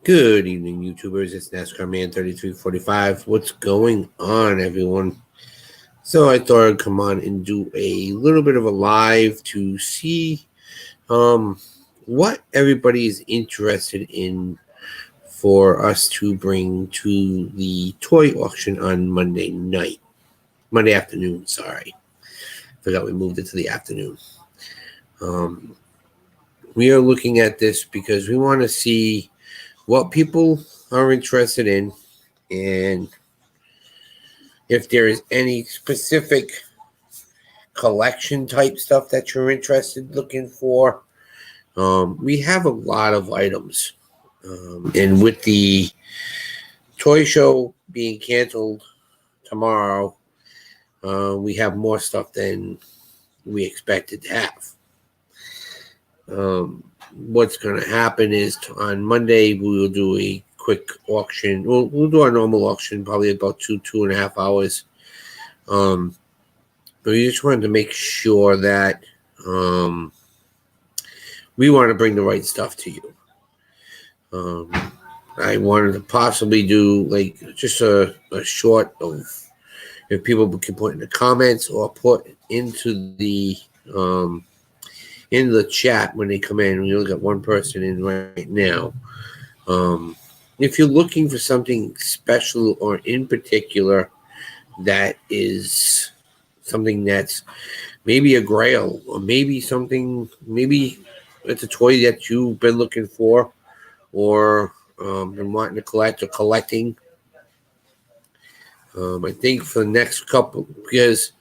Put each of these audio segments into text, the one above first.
Good evening, YouTubers. It's NASCAR Man 3345. What's going on, everyone? So I thought I'd come on and do a little bit of a live to see what everybody is interested in for us to bring to the toy auction on Monday afternoon. Sorry, forgot we moved it to the afternoon. We are looking at this because we want to see what people are interested in and if there is any specific collection type stuff that you're interested looking for. We have a lot of items. And with the toy show being canceled tomorrow, we have more stuff than we expected to have. What's going to happen is on Monday, we will do a quick auction. We'll do our normal auction, probably about 2.5 hours. But we just wanted to make sure that we want to bring the right stuff to you. I wanted to possibly do like just a short of, if people can put in the comments or put into the chat when they come in. We only got one person in right now. If you're looking for something special or in particular that is something that's maybe a grail or maybe it's a toy that you've been looking for or been wanting to collect or collecting. I think for the next couple, because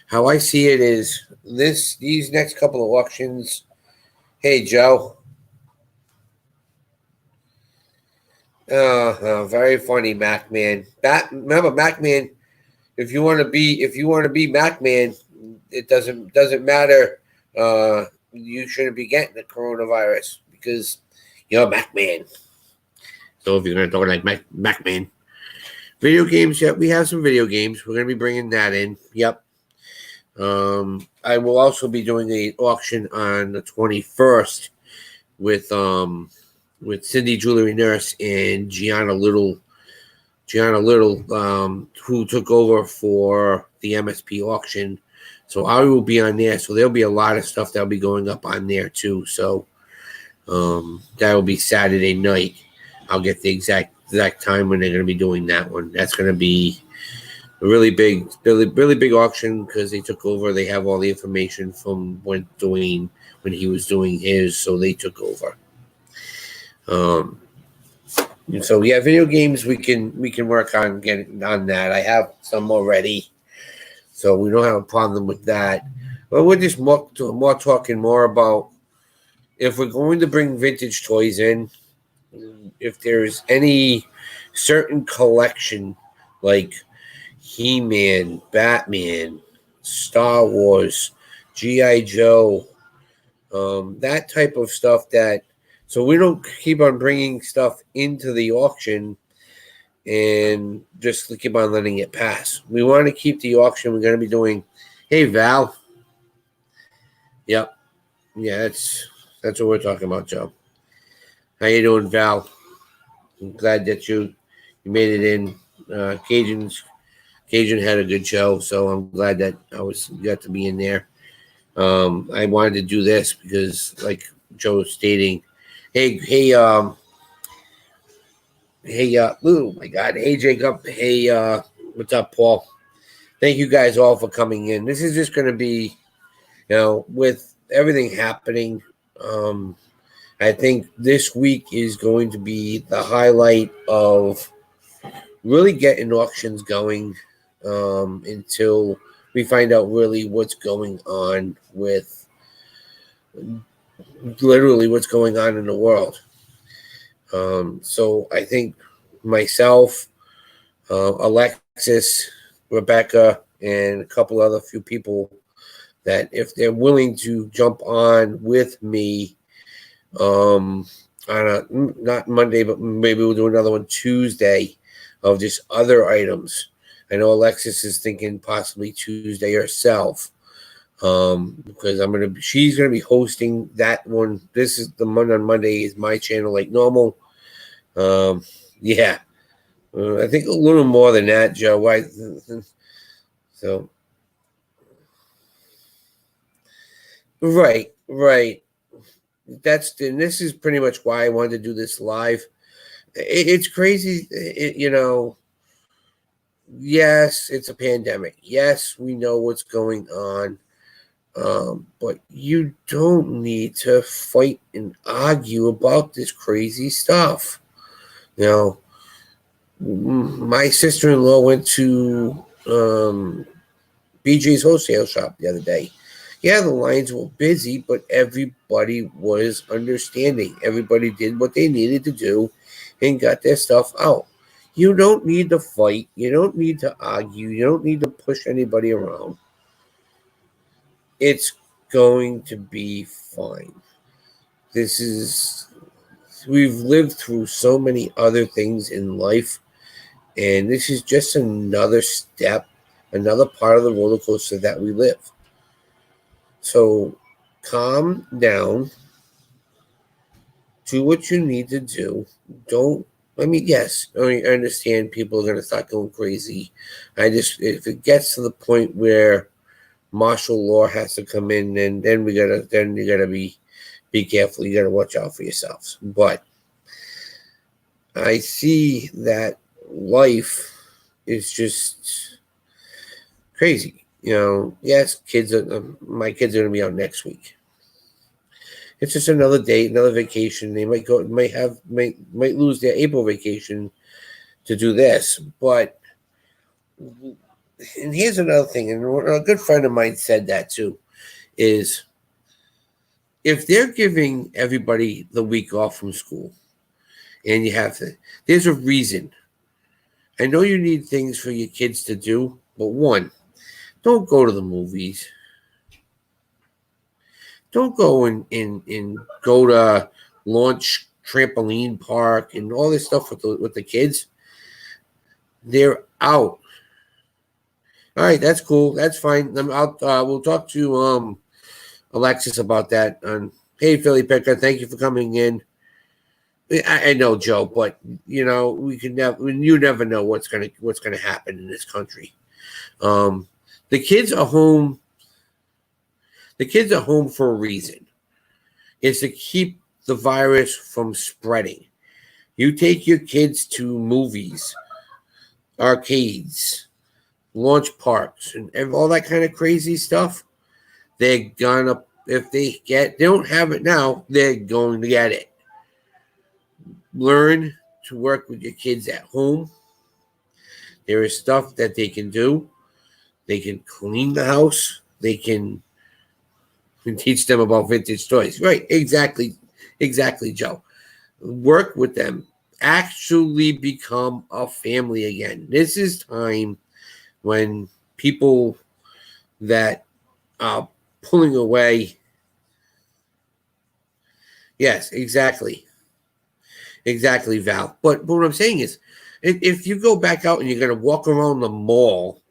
how I see it is these next couple of auctions. Hey, Joe. Very funny, Mac Man. Remember, Mac Man. If you want to be Mac Man, it doesn't matter. You shouldn't be getting the coronavirus because you're Mac Man. So if you're gonna talk like Mac Man, video games. Yep, we have some video games. We're gonna be bringing that in. Yep. I will also be doing an auction on the 21st with Cindy Jewelry Nurse and Gianna Little, who took over for the MSP auction. So I will be on there. So there'll be a lot of stuff that'll be going up on there too. So that will be Saturday night. I'll get the exact time when they're going to be doing that one. That's going to be a really big auction because they took over. They have all the when he was doing his, so they took over. So yeah, video games we can work on getting on that. I have some already, so we don't have a problem with that. But we're just talking more about if we're going to bring vintage toys in, if there's any certain collection like He-Man, Batman, Star Wars, G.I. Joe, that type of stuff so we don't keep on bringing stuff into the auction and just keep on letting it pass. We want to keep the auction. We're going to be doing, hey, Val. Yep. Yeah, that's what we're talking about, Joe. How you doing, Val? I'm glad that you made it in. Cajun had a good show, so I'm glad that got to be in there. I wanted to do this because, like Joe was stating, oh my God, hey Jacob, hey, what's up, Paul? Thank you guys all for coming in. This is just going to be, with everything happening. I think this week is going to be the highlight of really getting auctions going until we find out really what's going on with literally what's going on in the world. So I think myself, Alexis, Rebecca, and a couple other few people that if they're willing to jump on with me on not Monday, but maybe we'll do another one Tuesday of just other items. I know Alexis is thinking possibly Tuesday herself. Because she's gonna be hosting that one. This is the Monday on Monday is my channel like normal, Yeah, I think a little more than that, Joe. Why? So right. And this is pretty much why I wanted to do this live. It's crazy, yes, it's a pandemic. Yes, we know what's going on. But you don't need to fight and argue about this crazy stuff. You know, my sister in law went to BJ's wholesale shop the other day. Yeah, the lines were busy, but everybody was understanding. Everybody did what they needed to do and got their stuff out. You don't need to fight. You don't need to argue. You don't need to push anybody around. It's going to be fine. This is, we've lived through so many other things in life, and this is just another step, another part of the roller coaster that we live. So calm down, do what you need to do. Don't, I mean, yes, I understand people are going to start going crazy. If it gets to the point where martial law has to come in, then you gotta be careful. You gotta watch out for yourselves. But I see that life is just crazy. Yes, my kids are gonna be out next week. It's just another date, another vacation. They might lose their April vacation to do this. But and here's another thing, and a good friend of mine said that too, is if they're giving everybody the week off from school, and there's a reason. I know you need things for your kids to do, but one, don't go to the movies. Don't go and go to launch trampoline park and all this stuff with the kids. They're out. All right, that's cool. That's fine. We'll talk to Alexis about that. Hey, Philly Picker, thank you for coming in. I know, Joe, but we can never. You never know what's gonna happen in this country. Um, the kids are home. The kids are home for a reason. It's to keep the virus from spreading. You take your kids to movies, arcades, launch parks, and all that kind of crazy stuff. They're gonna if they don't have it now, they're going to get it. Learn to work with your kids at home. There is stuff that they can do. They can clean the house. They can teach them about vintage toys. Right, exactly, Joe. Work with them. Actually become a family again. This is time when people that are pulling away. Yes, exactly, Val. But what I'm saying is, if you go back out and you're going to walk around the mall,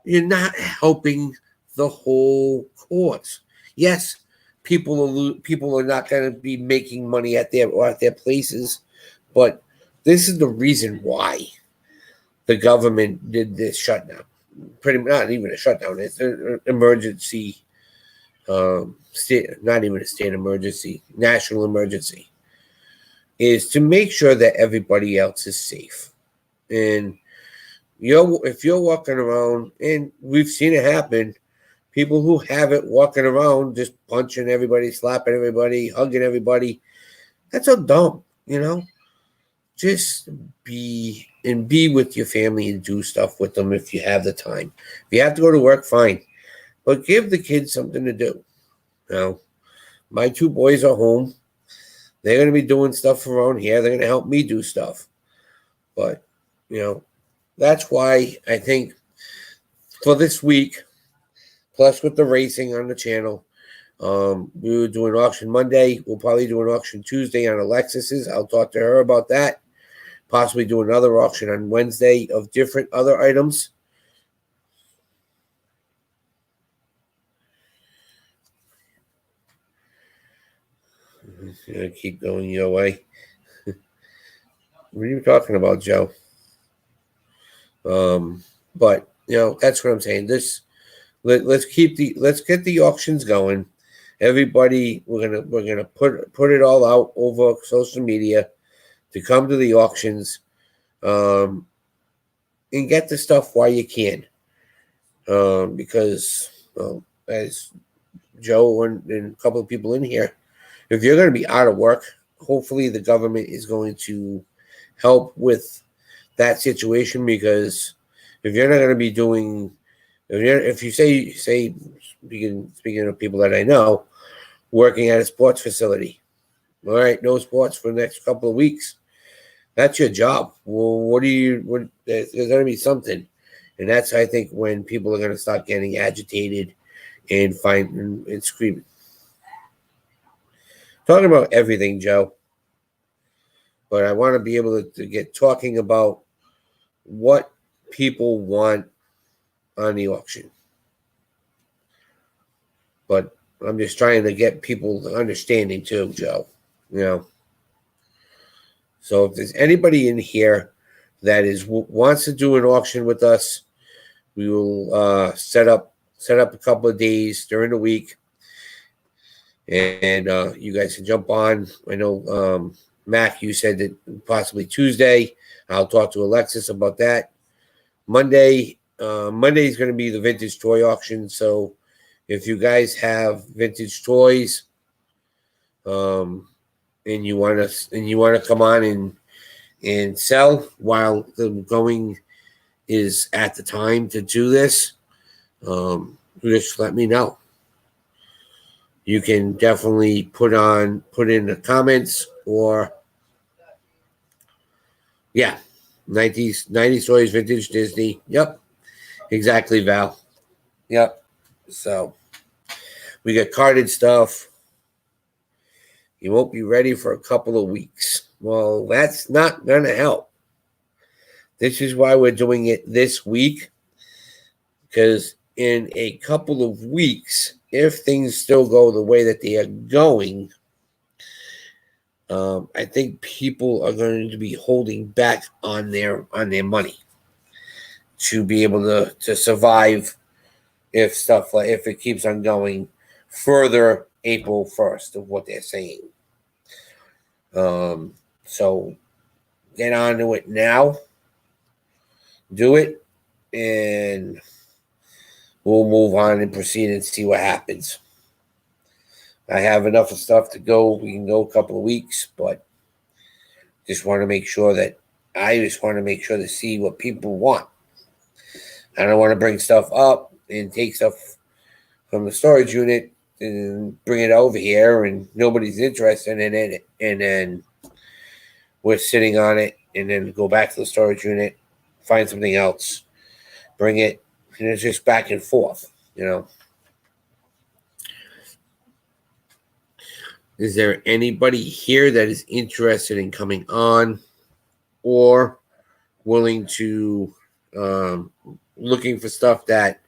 you're not helping the whole cause. Yes, people are not going to be making money at their places, but this is the reason why the government did this shutdown. Pretty much not even a shutdown; it's an emergency, not even a state emergency, national emergency, is to make sure that everybody else is safe. And if you're walking around, and we've seen it happen, people who have it walking around just punching everybody, slapping everybody, hugging everybody, that's so dumb. Just be with your family and do stuff with them if you have the time. If you have to go to work, fine, but give the kids something to do. Now, my two boys are home. They're going to be doing stuff around here. They're going to help me do stuff. But, that's why I think for this week, plus with the racing on the channel, we were doing auction Monday. We'll probably do an auction Tuesday on Alexis's. I'll talk to her about that. Possibly do another auction on Wednesday of different other items. Keep going your way. What are you talking about, Joe? But that's what I'm saying. Let's get the auctions going. Everybody, we're gonna put it all out over social media to come to the auctions, um, and get the stuff while you can, because as Joe and a couple of people in here, if you're going to be out of work, hopefully the government is going to help with that situation, because if you're not going to be doing, if you say speaking of people that I know working at a sports facility, all right, no sports for the next couple of weeks, that's your job. Well, there's going to be something, and that's, I think, when people are going to start getting agitated and fighting and screaming. Talking about everything, Joe, but I want to be able to get talking about what people want on the auction. But I'm just trying to get people understanding too, Joe. So if there's anybody in here that wants to do an auction with us, we will set up a couple of days during the week, and you guys can jump on. I know Mac, you said that possibly Tuesday. I'll talk to Alexis about that. Monday is going to be the vintage toy auction. So if you guys have vintage toys, and you want to come on and sell while the going is at the time to do this, just let me know. You can definitely put in the comments, or 90s toys, vintage Disney. Yep, exactly, Val. Yep. So we got carded stuff. You won't be ready for a couple of weeks. Well, that's not going to help. This is why we're doing it this week, because in a couple of weeks, if things still go the way that they are going, I think people are going to be holding back on their money to be able to survive if it keeps on going further April 1st of what they're saying. So get on to it now. Do it, and we'll move on and proceed and see what happens. I have enough of stuff to go. We can go a couple of weeks, but I just want to make sure to see what people want. I don't want to bring stuff up and take stuff from the storage unit and bring it over here and nobody's interested in it, and then we're sitting on it, and then go back to the storage unit, find something else, bring it, and it's just back and forth, Is there anybody here that is interested in coming on or willing to looking for stuff that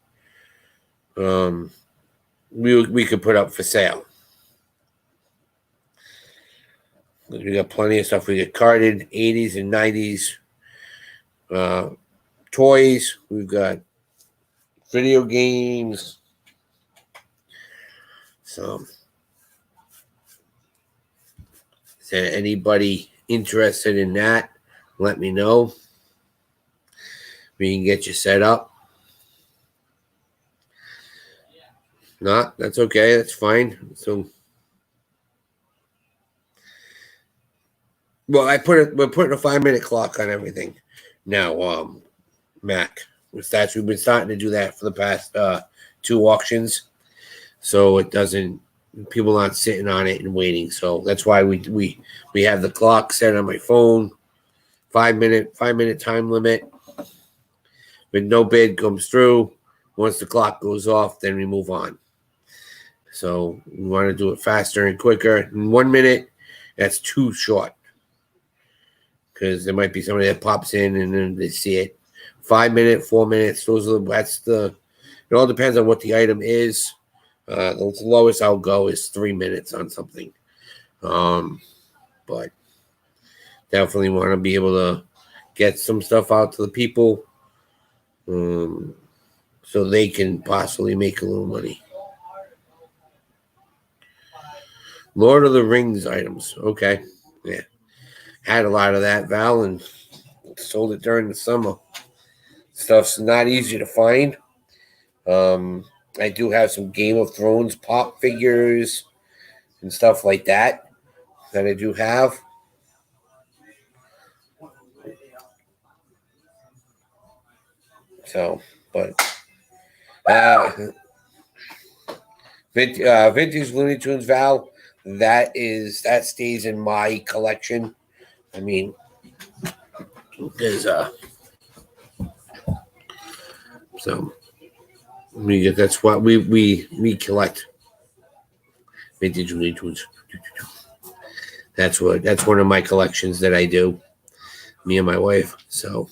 we could put up for sale? We got plenty of stuff. We got carded 80s and 90s toys. We've got video games. So, is there anybody interested in that? Let me know. We can get you set up. Not, that's okay. That's fine. So, well, we're putting a 5-minute clock on everything now. Mac, we've been starting to do that for the past 2 auctions, so it doesn't. People aren't sitting on it and waiting. So that's why we have the clock set on my phone. 5-minute time limit. When no bid comes through, once the clock goes off, then we move on. So we want to do it faster and quicker. In 1 minute, that's too short, because there might be somebody that pops in and then they see it. 5 minutes, 4 minutes. It all depends on what the item is. The lowest I'll go is 3 minutes on something. But definitely want to be able to get some stuff out to the people, so they can possibly make a little money. Lord of the Rings items. Okay. Yeah. Had a lot of that, Val, and sold it during the summer. Stuff's not easy to find. I do have some Game of Thrones pop figures and stuff like that I do have. So, but vintage Looney Tunes, Val, that stays in my collection. I mean, there's so that's what we collect, vintage Looney Tunes. That's one of my collections that I do, me and my wife. So,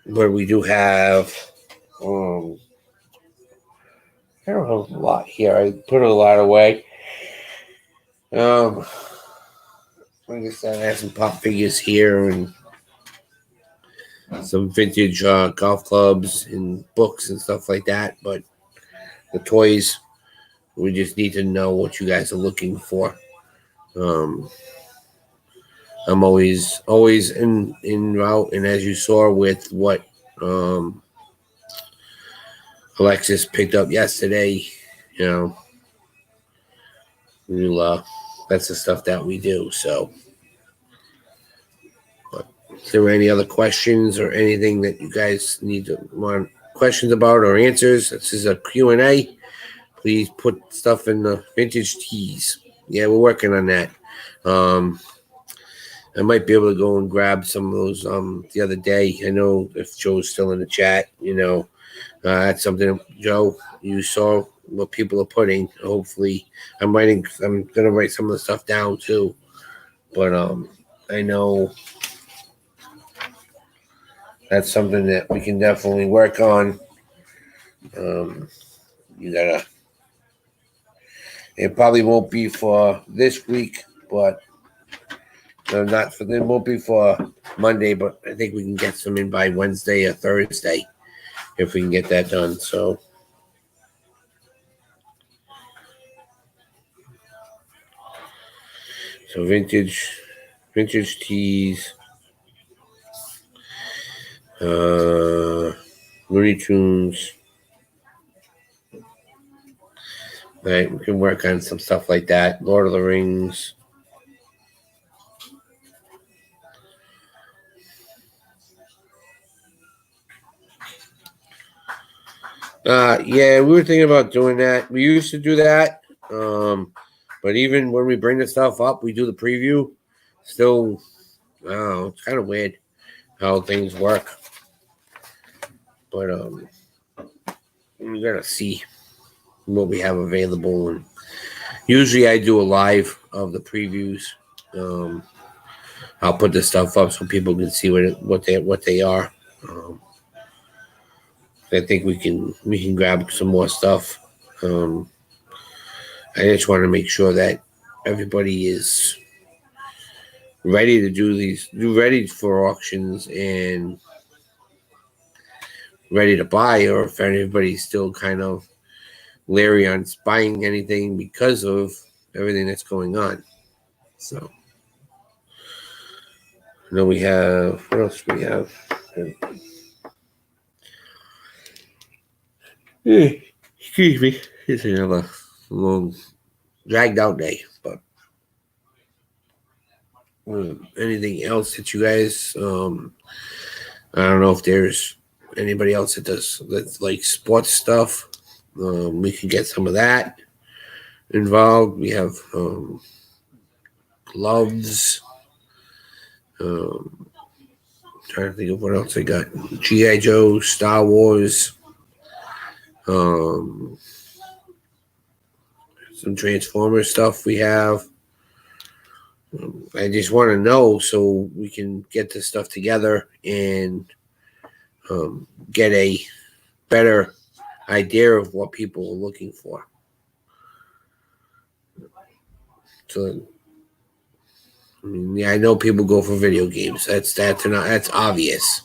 but we do have, I don't have a lot here. I put a lot away. Like I said, I have some pop figures here and some vintage golf clubs and books and stuff like that. But the toys, we just need to know what you guys are looking for. I'm always in route, and as you saw with what Alexis picked up yesterday, you know, we'll, that's the stuff that we do. So, but is there any other questions or anything that you guys want questions about or answers? This is a Q&A. Please put stuff in the vintage tees. Yeah, we're working on that. I might be able to go and grab some of those the other day. I know if Joe's still in the chat, that's something, Joe, you saw what people are putting. Hopefully, I'm gonna write some of the stuff down too. But I know that's something that we can definitely work on. It probably won't be for this week, but it won't be for Monday, but I think we can get some in by Wednesday or Thursday if we can get that done. So vintage tees, Looney Tunes. Right, we can work on some stuff like that. Lord of the Rings. Yeah, we were thinking about doing that. We used to do that. But even when we bring the stuff up, we do the preview. Still, I don't know, it's kind of weird how things work. But we gotta see what we have available, and usually I do a live of the previews. I'll put the stuff up so people can see what they are. I think we can grab some more stuff. I just want to make sure that everybody is ready to ready for auctions and ready to buy, or if anybody's still kind of leery on buying anything because of everything that's going on. So, I know we have, what else do we have? Excuse me. It's another long, dragged out day, but anything else that you guys, I don't know if there's anybody else that's like sports stuff. We can get some of that involved. We have gloves. Trying to think of what else I got. G.I. Joe, Star Wars, some Transformers stuff we have. I just want to know so we can get this stuff together and get a better idea of what people are looking for. So, I mean, yeah, I know people go for video games. That's obvious.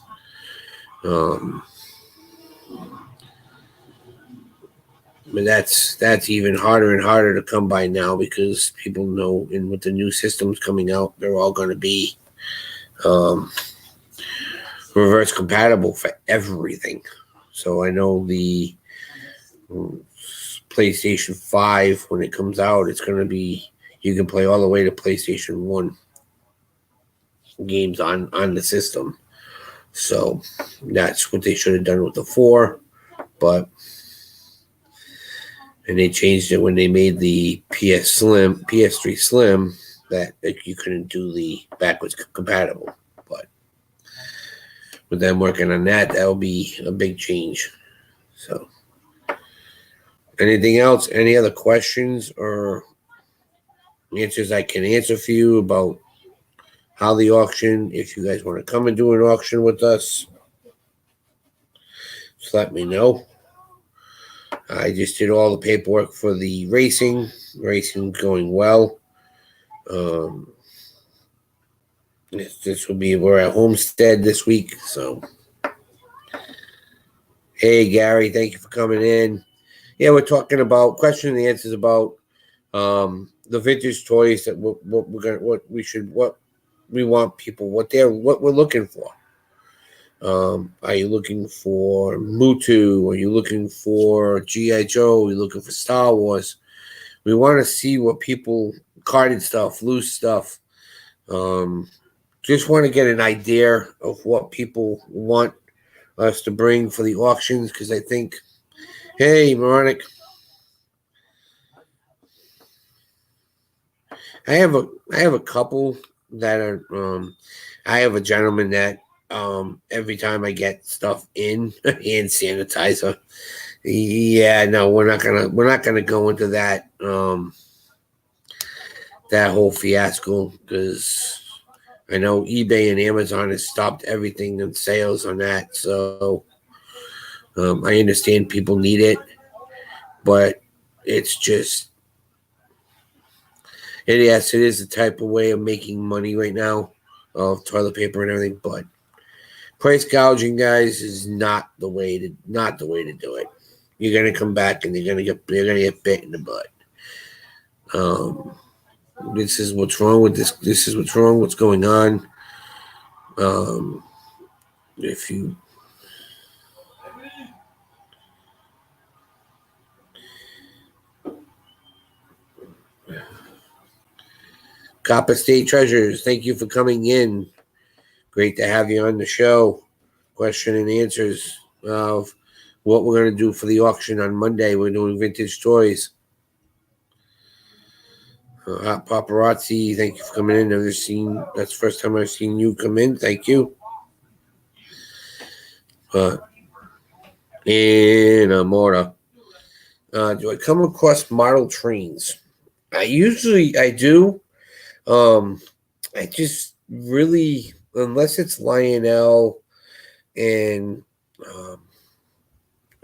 But that's even harder and harder to come by now because people know, and with the new systems coming out, they're all going to be um, reverse compatible for everything. So I know the PlayStation 5, when it comes out, it's going to be, you can play all the way to PlayStation 1 games on the system. So that's what they should have done with the 4. But and they changed it when they made the PS3 Slim, that you couldn't do the backwards compatible. But with them working on that, that'll be a big change. So, anything else? Any other questions or answers I can answer for you about how the auction? If you guys want to come and do an auction with us, just let me know. I just did all the paperwork for the racing. Racing's going well. This will be, we're at Homestead this week. So, hey, Gary, thank you for coming in. Yeah, we're talking about question and answers about the vintage toys that what we want people, what we're looking for. Are you looking for Mutu? Are you looking for G.I. Joe? Are you looking for Star Wars? We want to see what people, carded stuff, loose stuff. Just want to get an idea of what people want us to bring for the auctions, because I think, hey, Moronic, I have a couple that are I have a gentleman that every time I get stuff in, hand sanitizer. Yeah, no, we're not gonna go into that that whole fiasco, because I know eBay and Amazon has stopped everything in sales on that. So I understand people need it, but it's just, and yes, it is a type of way of making money right now, of toilet paper and everything. But price gouging, guys, is not the way to do it. You're gonna come back and you're gonna get bit in the butt. This is what's wrong with this. This is what's wrong. What's going on? If you Copper State Treasures, thank you for coming in. Great to have you on the show. Question and answers of what we're going to do for the auction on Monday. We're doing vintage toys. Hot Paparazzi, thank you for coming in. That's the first time I've seen you come in. Thank you. And Amora. Do I come across model trains? I do. I just really, unless it's Lionel and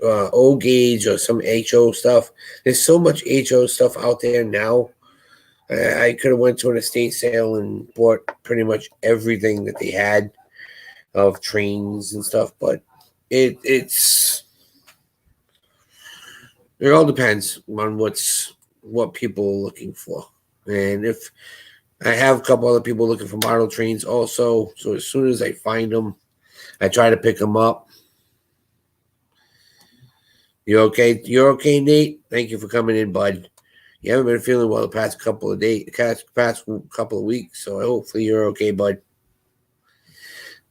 O Gauge or some HO stuff. There's so much HO stuff out there now. I could have went to an estate sale and bought pretty much everything that they had of trains and stuff, but it all depends on what people are looking for. And if I have a couple other people looking for model trains also, so as soon as I find them, I try to pick them up. You okay? You're okay, Nate? Thank you for coming in, bud. You haven't been feeling well the past couple of weeks, so hopefully you're okay, bud.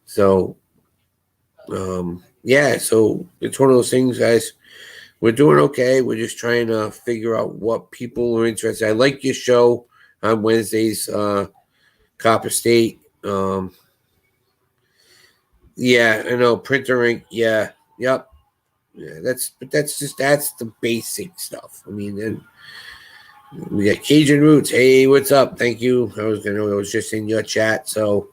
So, yeah, so it's one of those things, guys. We're doing okay. We're just trying to figure out what people are interested. I like your show on Wednesdays, Copper State. Yeah, I know, printer ink. Yeah, yep. Yeah, that's the basic stuff. I mean, then we got Cajun Roots. Hey, what's up? Thank you. I was just in your chat. So,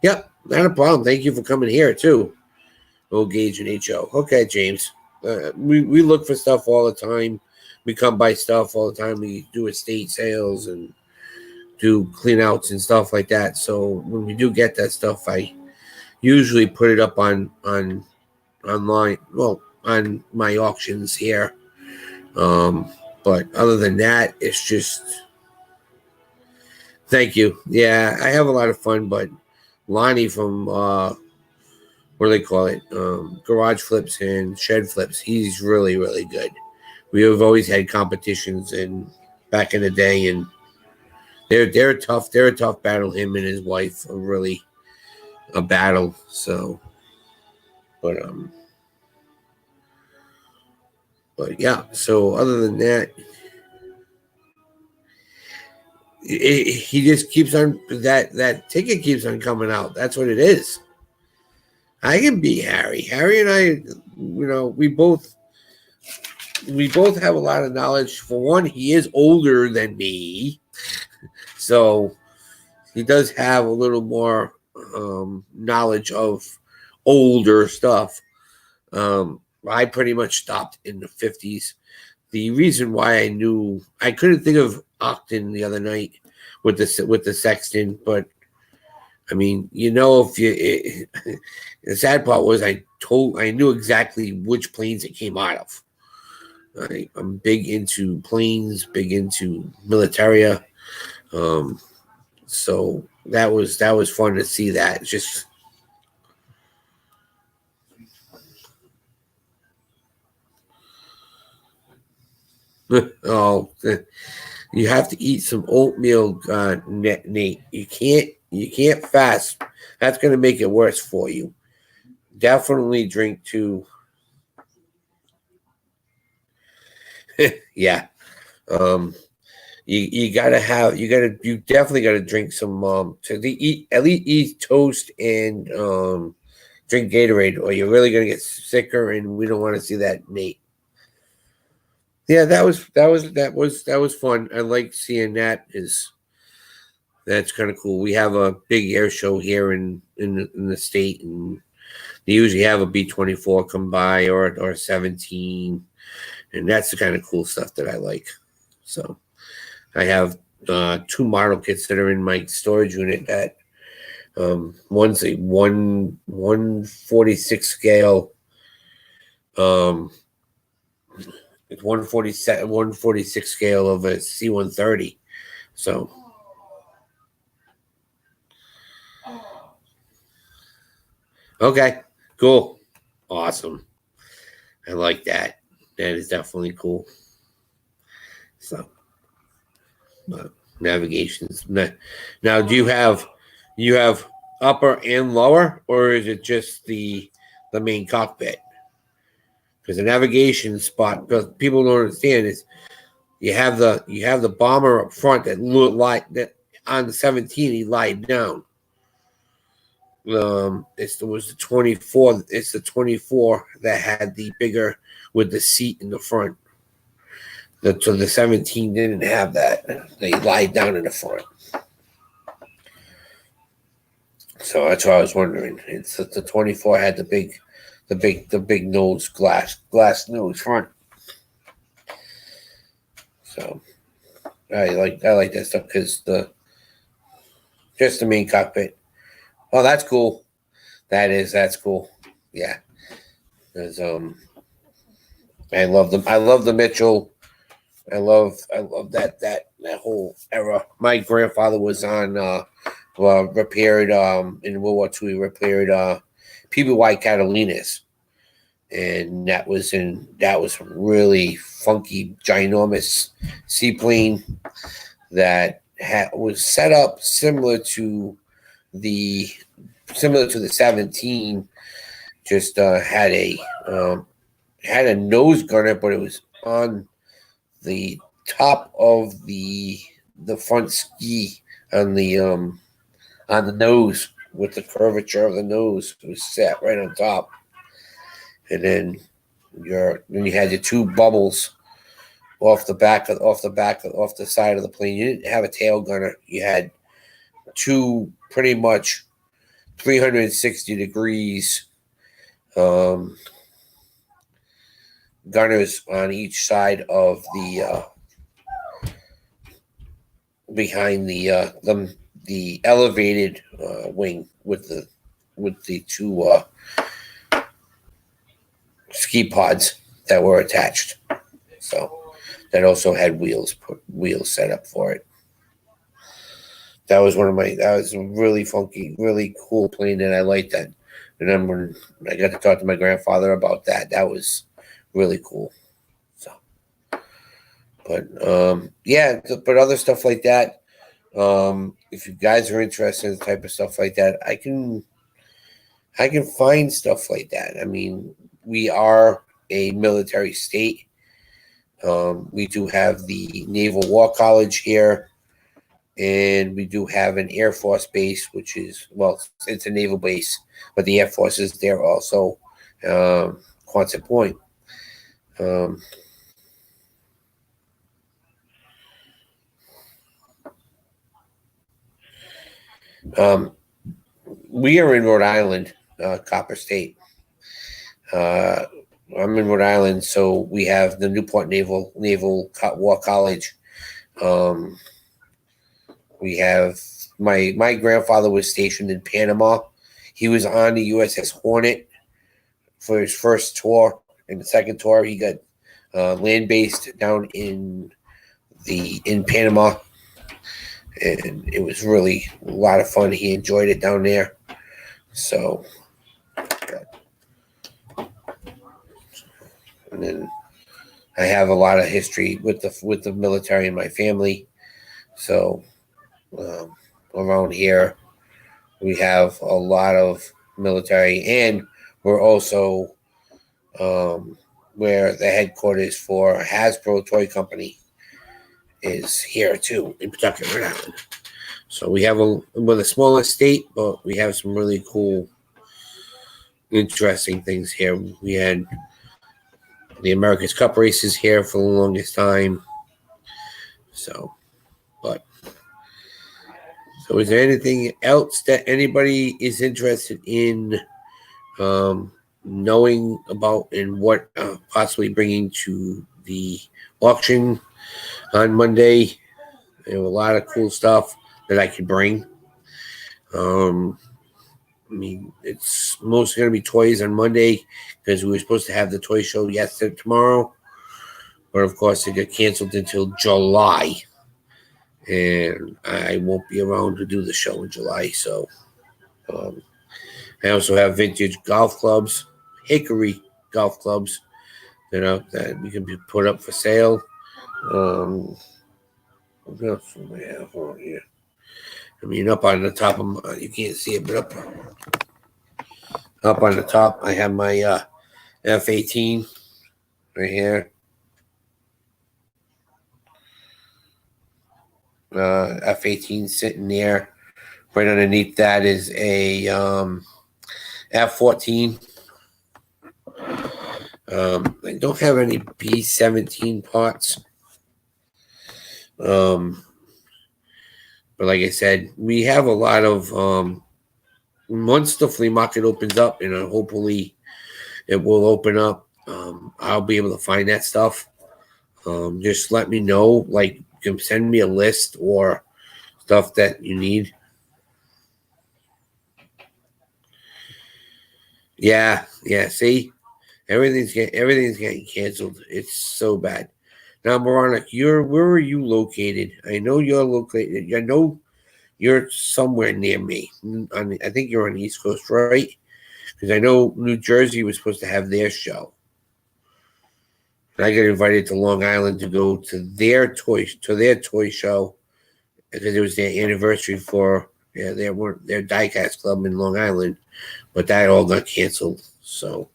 yep, not a problem. Thank you for coming here too. O Gauge and HO. Okay, James. We look for stuff all the time. We come by stuff all the time. We do estate sales and do clean outs and stuff like that. So when we do get that stuff, I usually put it up on online. Well, on my auctions here. But other than that, it's just thank you. Yeah, I have a lot of fun, but Lonnie from what do they call it? Garage Flips and Shed Flips. He's really, really good. We have always had competitions and back in the day, and they're tough. They're a tough battle. Him and his wife are really a battle. So, but yeah. So other than that, he just keeps on that ticket keeps on coming out. That's what it is. I can beat Harry. Harry and I, we both have a lot of knowledge. For one, he is older than me, so he does have a little more knowledge of older stuff. I pretty much stopped in the 50s. The reason why I couldn't think of Octon the other night with the Sexton, but I mean, the sad part was I knew exactly which planes it came out of. I'm big into planes, big into militaria. So that was fun to see that. Just oh, you have to eat some oatmeal, Nate. You can't fast. That's going to make it worse for you. Definitely drink too. Yeah. You definitely gotta drink some at least eat toast and drink Gatorade, or you're really gonna get sicker, and we don't want to see that, Nate. Yeah, that was fun. I like seeing that. That's kind of cool. We have a big air show here in the state, and they usually have a B-24 come by or 17, and that's the kind of cool stuff that I like. So I have 2 model kits that are in my storage unit. That one's a 146 scale. It's 146 scale of a C-130. So okay, cool, awesome. I like that. That is definitely cool. So navigations. Now, do you have upper and lower, or is it just the main cockpit? Because the navigation spot, because people don't understand, is you have the bomber up front that on the 17 he lied down. It was the 24. It's the 24 that had the bigger with the seat in the front. So the 17 didn't have that. They lied down in the front. So that's what I was wondering. It's the 24 had the big nose glass nose front. So I like that stuff because just the main cockpit. Oh, that's cool. That's cool. Yeah. Because I love them. I love the Mitchell. I love that whole era. My grandfather was on repaired in World War II. He repaired PBY Catalinas, and that was a really funky, ginormous seaplane that was set up similar to the 17. Just had a nose gunner, but it was on the top of the front ski on the nose, with the curvature of the nose. It was set right on top, and then you had your 2 bubbles off the side of the plane. You didn't have a tail gunner. You had 2 pretty much 360 degrees gunners on each side of behind the elevated wing with the two ski pods that were attached. So that also had wheels set up for it. That was a really funky, really cool plane, and I liked that. And then when I got to talk to my grandfather about that, that was really cool. So, but but other stuff like that. If you guys are interested in the type of stuff like that, I can find stuff like that. I mean, we are a military state. We do have the Naval War College here, and we do have an Air Force base, which is, well, it's a naval base, but the Air Force is there also, Quonset Point. We are in Rhode Island, Copper State. I'm in Rhode Island, so we have the Newport Naval War College. We have my grandfather was stationed in Panama. He was on the USS Hornet for his first tour. And the second tour, he got land based down in Panama, and it was really a lot of fun. He enjoyed it down there. So, and then I have a lot of history with the military in my family. So, around here, we have a lot of military, and we're also where the headquarters for Hasbro Toy Company is here too, in Pawtucket, Rhode Island. So we're the smallest state, but we have some really cool, interesting things here. We had the America's Cup races here for the longest time. So is there anything else that anybody is interested in knowing about, and what possibly bringing to the auction on Monday? There were a lot of cool stuff that I could bring. I mean, it's mostly going to be toys on Monday because we were supposed to have the toy show tomorrow, but of course it got canceled until July, and I won't be around to do the show in July. So I also have vintage golf clubs, Hickory golf clubs, that we can put up for sale. What else do we have on here? I mean, up on the top of you can't see it, but up on the top, I have my F-18 right here. F-18 sitting there. Right underneath that is a F-14. I don't have any B-17 parts. But like I said, we have a lot of once the flea market opens up, and hopefully it will open up, I'll be able to find that stuff. Just let me know, like, you can send me a list or stuff that you need. Yeah, see, everything's getting canceled. It's so bad. Now, Veronica, where are you located? I know you're located. I know you're somewhere near me. I think you're on the East Coast, right? Because I know New Jersey was supposed to have their show. And I got invited to Long Island to go to their toy show because it was their anniversary for their diecast club in Long Island, but that all got canceled. So,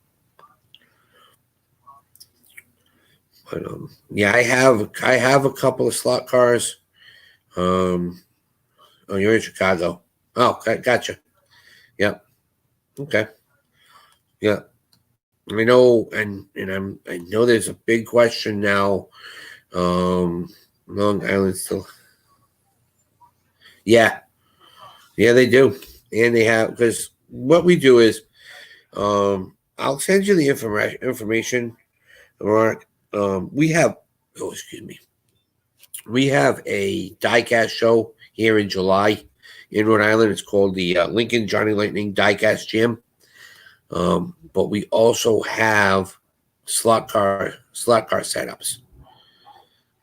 but I have a couple of slot cars. Oh, you're in Chicago. Oh, gotcha. Yep. Okay. Yeah. I know, and I know there's a big question now. Long Island still. Yeah, they do, and they have, because what we do is, I'll send you the information. We have. Oh, excuse me. we have a diecast show here in July in Rhode Island. It's called the Lincoln Johnny Lightning Diecast Gym. But we also have slot car setups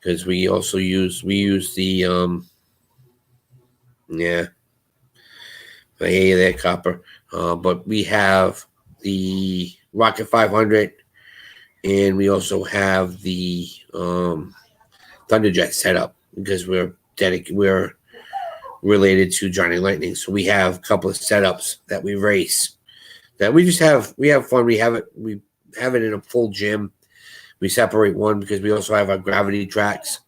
because we use the yeah, I hear you there, Copper. But we have the Rocket 500, and we also have the Thunderjet setup because we're related to Johnny Lightning. So we have a couple of setups that we race. That we have fun. We have it in a full gym. We separate one because we also have our gravity tracks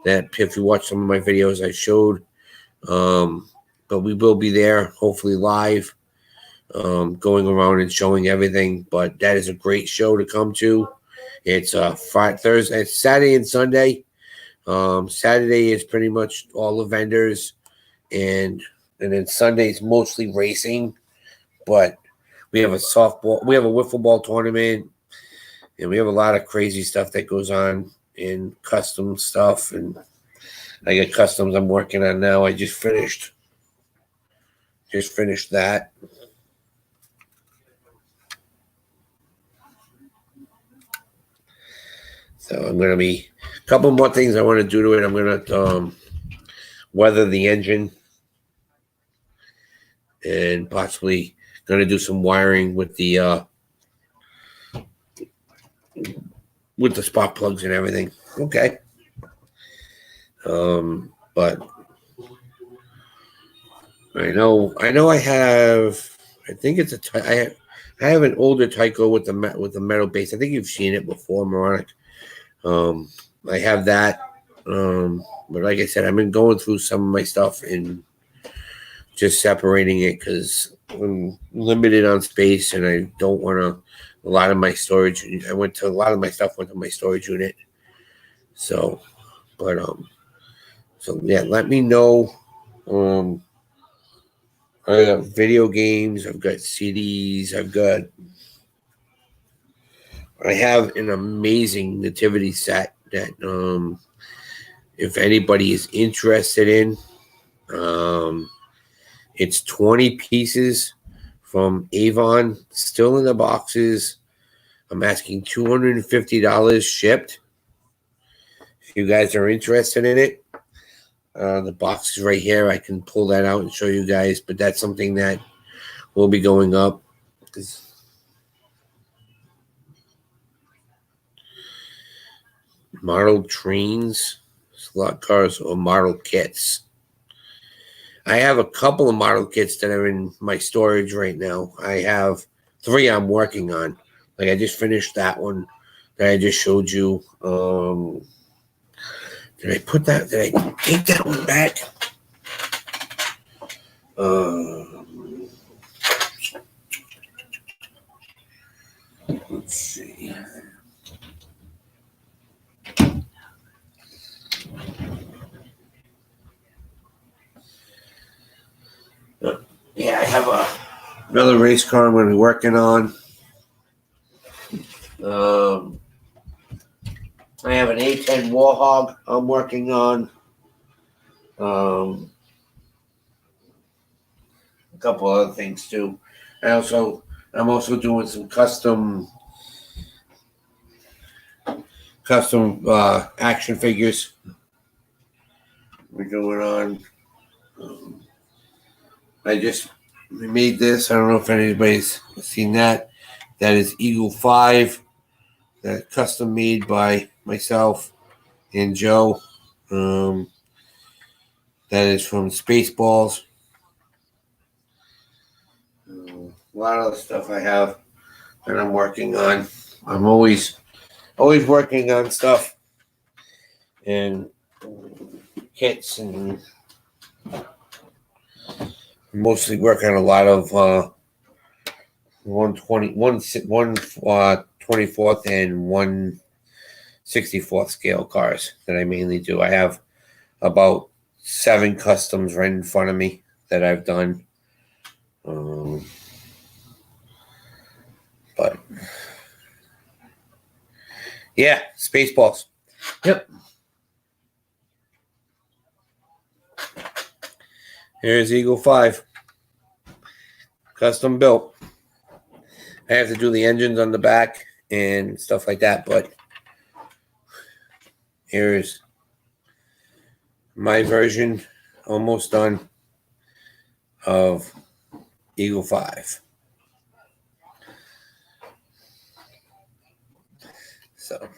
that if you watch some of my videos I showed. But we will be there, hopefully live, going around and showing everything. But that is a great show to come to. It's Friday, Thursday, it's Saturday and Sunday. Saturday is pretty much all the vendors, and then Sunday is mostly racing. But we have a wiffle ball tournament, and we have a lot of crazy stuff that goes on in custom stuff. And I got customs I'm working on now. I just finished that. So I'm going to be a couple more things I want to do to it. I'm going to weather the engine and possibly going to do some wiring with the spark plugs and everything. Okay. But I know I have. I think it's I have an older Tyco with the metal base. I think you've seen it before, Moronic. I have that. But like I said, I've been going through some of my stuff and just separating it because I'm limited on space and I don't want to. A lot of my storage. A lot of my stuff went to my storage unit. So, but so yeah, let me know. I got video games. I've got CDs. I have an amazing nativity set that if anybody is interested in, it's 20 pieces from Avon, still in the boxes. I'm asking $250 shipped. If you guys are interested in it, the box is right here. I can pull that out and show you guys, but that's something that will be going up. Model trains, slot cars, or model kits. I have a couple of model kits that are in my storage right now. I have 3 I'm working on. Like I just finished that one that I just showed you. Did I take that one back? Let's see. Yeah, I have another race car I'm going to be working on. I have an A10 Warhog I'm working on. A couple other things too. I'm also doing some custom action figures. We're going on. We made this. I don't know if anybody's seen that. That is Eagle 5. That custom made by myself and Joe. That is from Spaceballs. A lot of the stuff I have that I'm working on. I'm always working on stuff and kits, and mostly working on a lot of 1/24th and 1/64th scale cars that I mainly do. I have about 7 customs right in front of me that I've done. But yeah, Spaceballs. Yep. Here's Eagle 5. Custom built. I have to do the engines on the back and stuff like that, but here's my version, almost done, of Eagle 5. So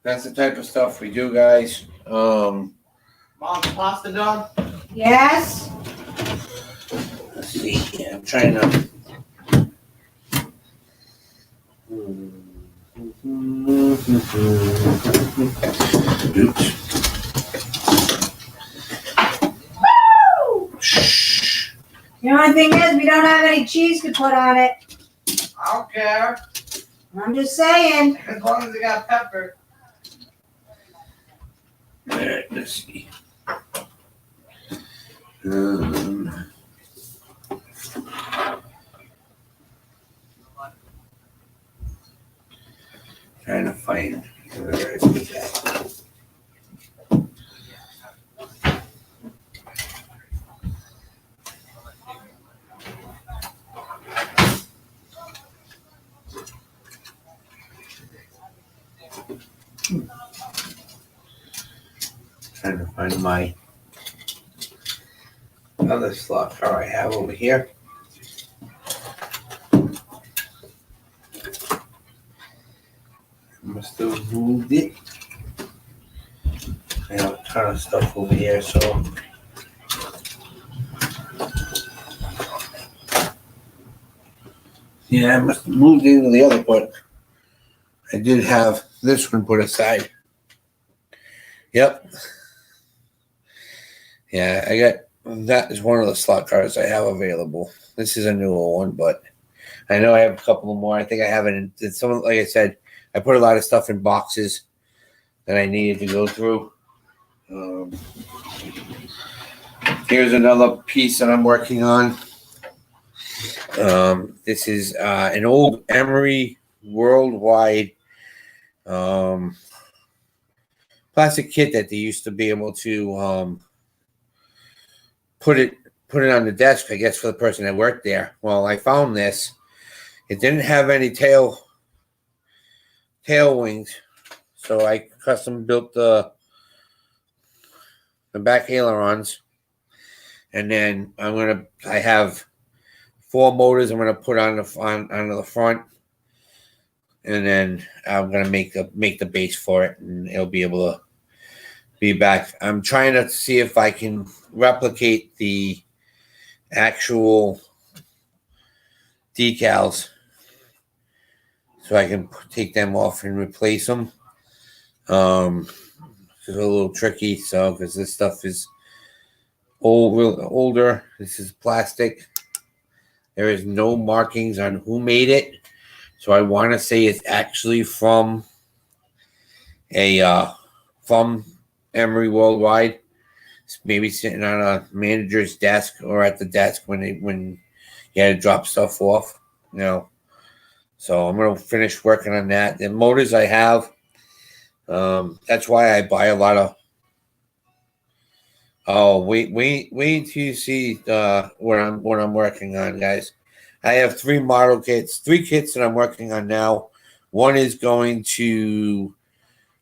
that's the type of stuff we do, guys. Mom's pasta done? Yes. Let's see. Yeah, I'm trying to. Oops. Shh. The only thing is, we don't have any cheese to put on it. I don't care. I'm just saying. As long as it got pepper. All right, let's see. Trying to find where I put that. Trying to find my other slot car I have over here. Must have moved it. I have a ton of stuff over here, so. Yeah, I must have moved into the other, but I did have this one put aside. Yep. Yeah, I got, that is one of the slot cars I have available. This is a newer one, but I know I have a couple more. I think I have it in some, like I said, I put a lot of stuff in boxes that I needed to go through. Here's another piece that I'm working on. This is an old Emery Worldwide plastic kit that they used to be able to put it on the desk, I guess, for the person that worked there. Well, I found this. It didn't have any tail wings, so I custom built the back ailerons, and then I have 4 motors I'm gonna put onto the front, and then I'm gonna make the base for it, and it'll be able to be back. I'm trying to see if I can replicate the actual decals, so I can take them off and replace them. It's a little tricky, so because this stuff is older. This is plastic. There is no markings on who made it, so I want to say it's actually from from Emery Worldwide. It's maybe sitting on a manager's desk or at the desk when you had to drop stuff off, you know. So I'm gonna finish working on that. The motors I have. That's why I buy a lot of. Oh, wait till you see what I'm working on, guys. I have 3 model kits, 3 kits that I'm working on now. One is going to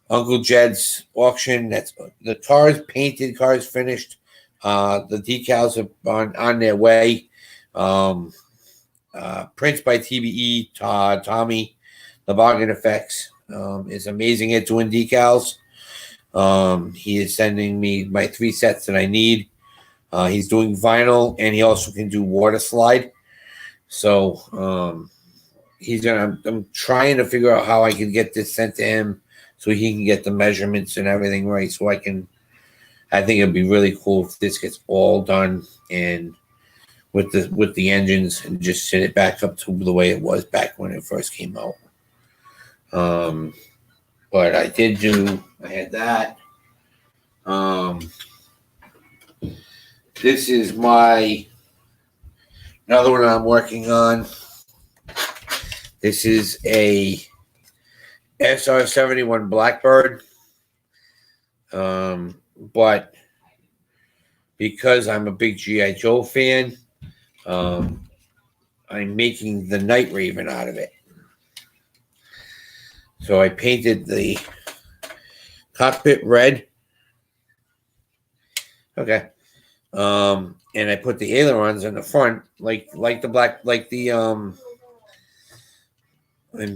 Uncle Jed's auction. That's the car's painted, car's finished. The decals are on their way. Prints by TBE, Tommy, the Bargain Effects, is amazing at doing decals. He is sending me my 3 sets that I need. He's doing vinyl, and he also can do water slide. So I'm trying to figure out how I can get this sent to him so he can get the measurements and everything right. So I think it'd be really cool if this gets all done and with the engines, and just set it back up to the way it was back when it first came out. But I had that. This is another one I'm working on. This is a SR-71 Blackbird. But because I'm a big G.I. Joe fan, I'm making the Night Raven out of it. So I painted the cockpit red. Okay. And I put the ailerons in the front, like the black, like the and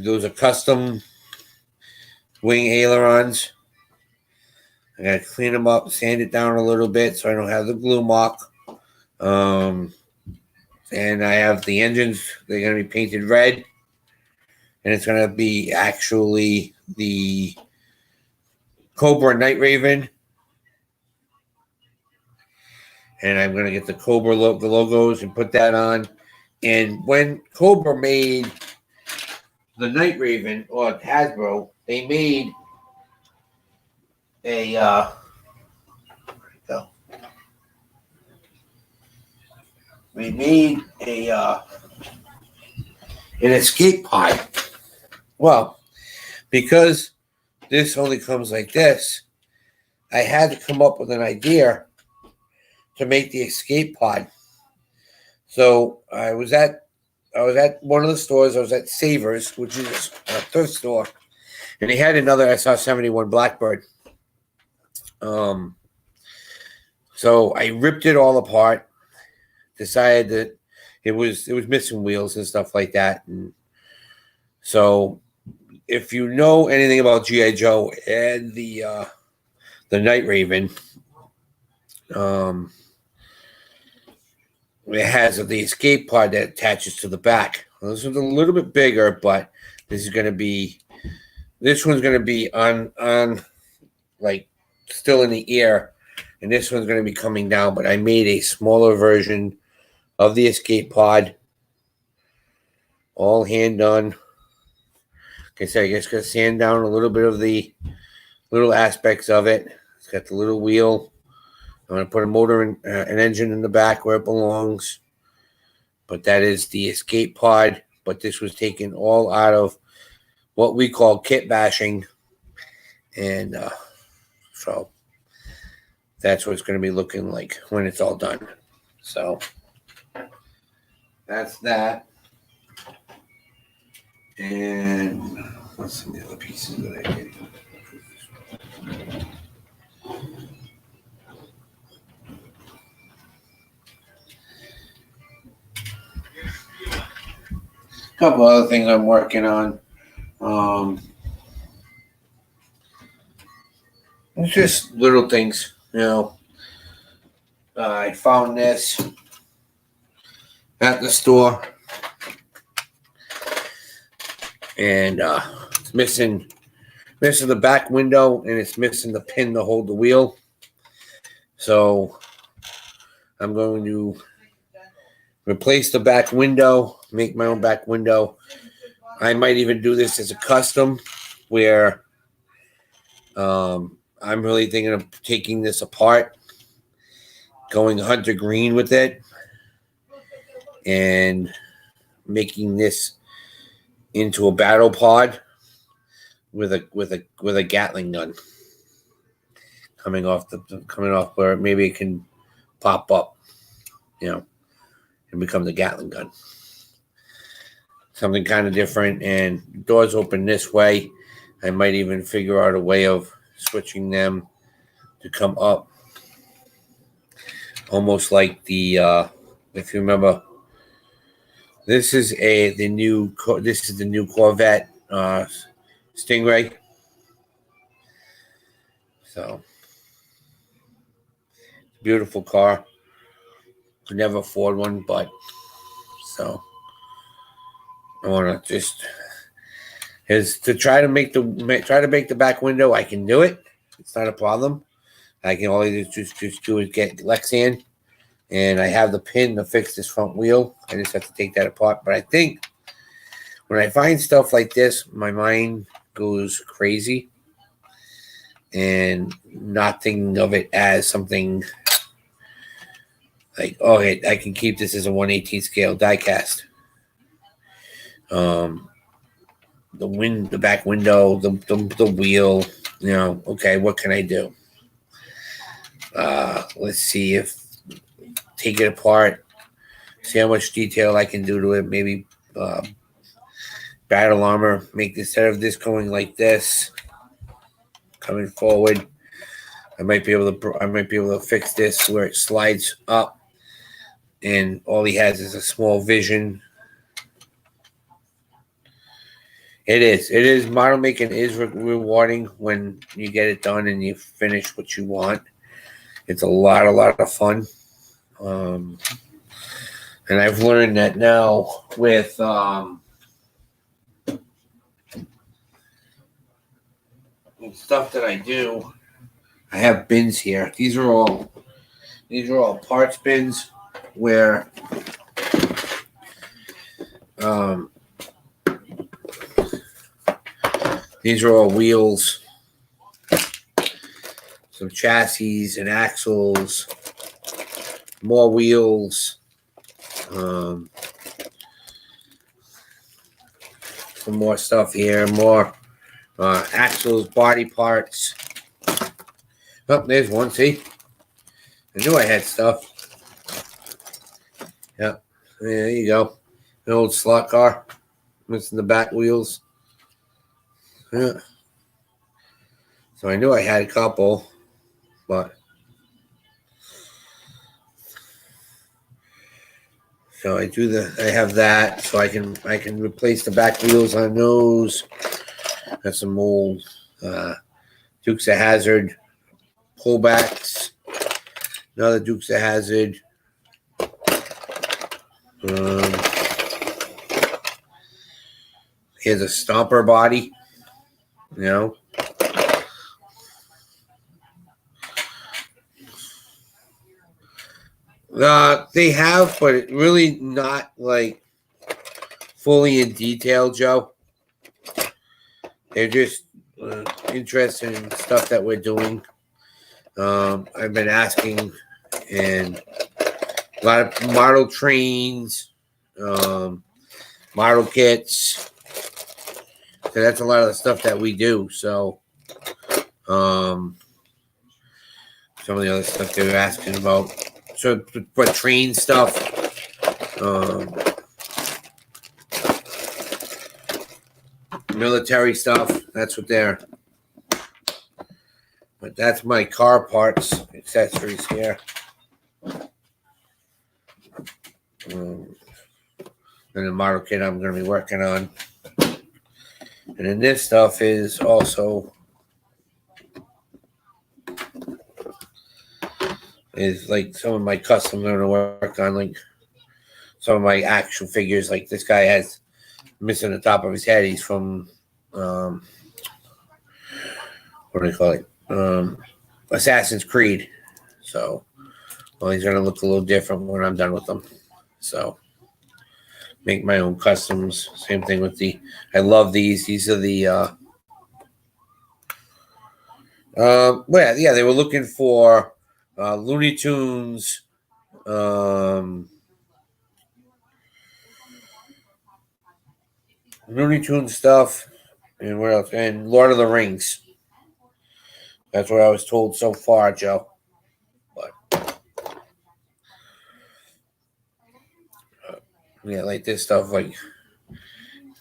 those are custom wing ailerons. I gotta clean them up, sand it down a little bit so I don't have the glue mark. And I have the engines, they're gonna be painted red. And it's gonna be actually the Cobra Night Raven. And I'm gonna get the Cobra the logos and put that on. And when Cobra made the Night Raven, or Hasbro, they made a we made a an escape pod. Well, because this only comes like this, I had to come up with an idea to make the escape pod. So I was at one of the stores. I was at Savers, which is a thrift store, and they had another SR-71 Blackbird. So I ripped it all apart. Decided that it was missing wheels and stuff like that. And so, if you know anything about G.I. Joe and the Night Raven, it has the escape pod that attaches to the back. Well, this one's a little bit bigger, but this one's going to be on like still in the air, and this one's going to be coming down. But I made a smaller version of the escape pod, all hand done. Like I said, I just got to sand down a little bit of the little aspects of it. It's got the little wheel. I'm going to put a motor and an engine in the back where it belongs. But that is the escape pod. But this was taken all out of what we call kit bashing. And so that's what it's going to be looking like when it's all done. So that's that. And what's some of the other pieces that I did? A couple other things I'm working on. It's just little things, you know. I found this at the store, and it's missing the back window, and it's missing the pin to hold the wheel. So I'm going to replace the back window, make my own back window. I might even do this as a custom, where I'm really thinking of taking this apart, going hunter green with it, and making this into a battle pod with a Gatling gun coming off where maybe it can pop up, you know, and become the Gatling gun. Something kind of different, and doors open this way. I might even figure out a way of switching them to come up, almost like the if you remember, this is the new Corvette Stingray. So beautiful car. Could never afford one, but so I want to just is to try to make the back window. I can do it. It's not a problem. I can always just do is get Lexan, and I have the pin to fix this front wheel. I just have to take that apart. But I think when I find stuff like this, my mind goes crazy, and not thinking of it as something like, oh, I can keep this as a 1/18 scale die cast. The back window, the wheel, you know, okay, what can I do? Let's see if take it apart, see how much detail I can do to it. Maybe battle armor. Make instead of this going like this, coming forward. I might be able to fix this where it slides up, and all he has is a small vision. It is model making is rewarding when you get it done and you finish what you want. It's a lot of fun. And I've learned that now with stuff that I do. I have bins here. These are all parts bins where these are all wheels, some chassis and axles, more wheels, some more stuff here, more axles, body parts. Oh, there's one. See, I knew I had stuff. Yep, there you go. An old slot car, missing the back wheels. Yeah. So I knew I had a couple, but so I have that, so I can replace the back wheels on those. Got some old Dukes of Hazzard pullbacks. Another Dukes of Hazzard. Here's a stomper body. You know. They have, but it really not like fully in detail, Joe. They're just interested in stuff that we're doing. I've been asking, and a lot of model trains, model kits. So that's a lot of the stuff that we do. So, some of the other stuff they were asking about. So, for train stuff, military stuff, that's what they're. But that's my car parts, accessories here. And the model kit I'm going to be working on. And then this stuff is also like some of my custom I'm going to work on, like some of my actual figures. Like this guy has missing the top of his head. He's from what do they call it? Assassin's Creed. So, well, he's gonna look a little different when I'm done with them. So, make my own customs. Same thing with I love these. These are the well, yeah, they were looking for Looney Tunes, stuff, and what else? And Lord of the Rings. That's what I was told so far, Joe. But yeah, like this stuff, like you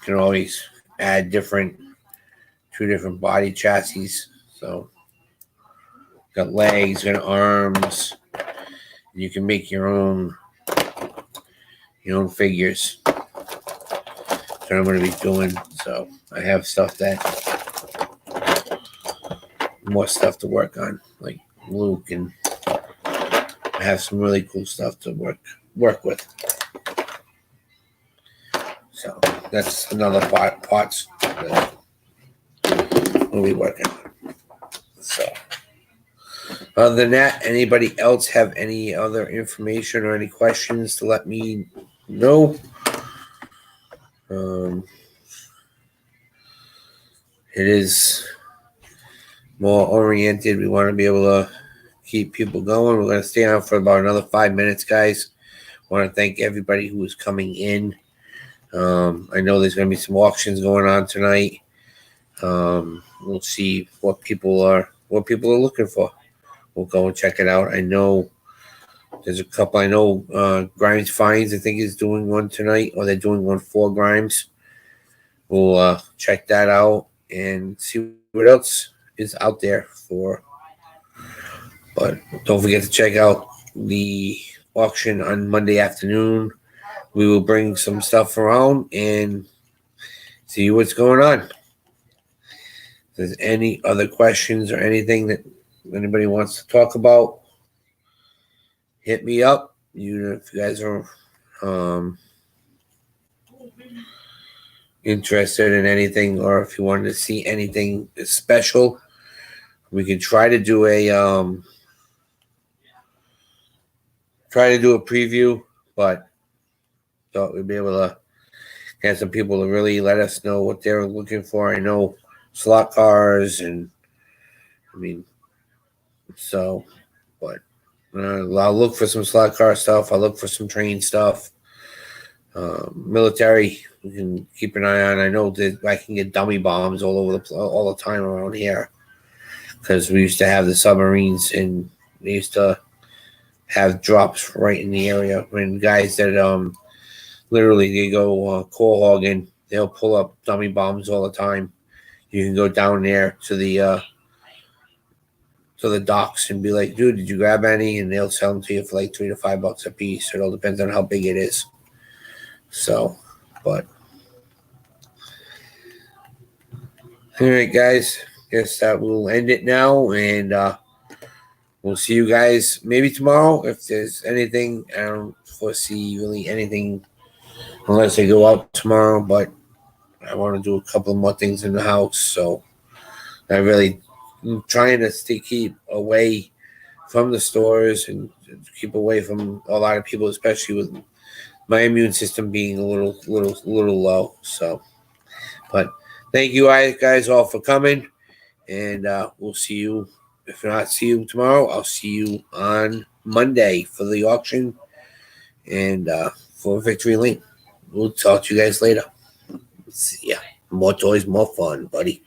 can always add two different body chassis. So got legs and arms. You can make your own figures. That's what I'm going to be doing. So I have stuff more stuff to work on, like Luke, and I have some really cool stuff to work with. So that's another parts that we'll be working on. So other than that, anybody else have any other information or any questions to let me know? It is more oriented. We want to be able to keep people going. We're going to stay on for about another 5 minutes, guys. I want to thank everybody who is coming in. I know there's going to be some auctions going on tonight. We'll see what people are looking for, we'll go and check it out. I know there's a couple. I know Grimes Finds, I think, is doing one tonight, or they're doing one for Grimes. We'll check that out and see what else is out there for. But don't forget to check out the auction on Monday afternoon. We will bring some stuff around and see what's going on. If there's any other questions or anything that anybody wants to talk about, hit me up. If you guys are interested in anything, or if you wanted to see anything special, we can try to do a preview, but thought we'd be able to get some people to really let us know what they're looking for. I know slot cars, and but I'll look for some slot car stuff. I'll look for some train stuff. Military, we can keep an eye on. I know that I can get dummy bombs all the time around here, because we used to have the submarines, and they used to have drops right in the area. When guys that literally they go call hogging, they'll pull up dummy bombs all the time. You can go down there to the docks and be like, dude, did you grab any? And they'll sell them to you for like $3 to $5 a piece. It all depends on how big it is. So, but all right, guys, guess that we'll end it now, and we'll see you guys maybe tomorrow. If there's anything, I don't foresee really anything unless I go out tomorrow, but I want to do a couple more things in the house. So I'm trying to keep away from the stores and keep away from a lot of people, especially with my immune system being a little low. So, but thank you guys all for coming, and we'll see you. If not see you tomorrow, I'll see you on Monday for the auction and for Victory Lane. We'll talk to you guys later. See ya. More toys, more fun, buddy.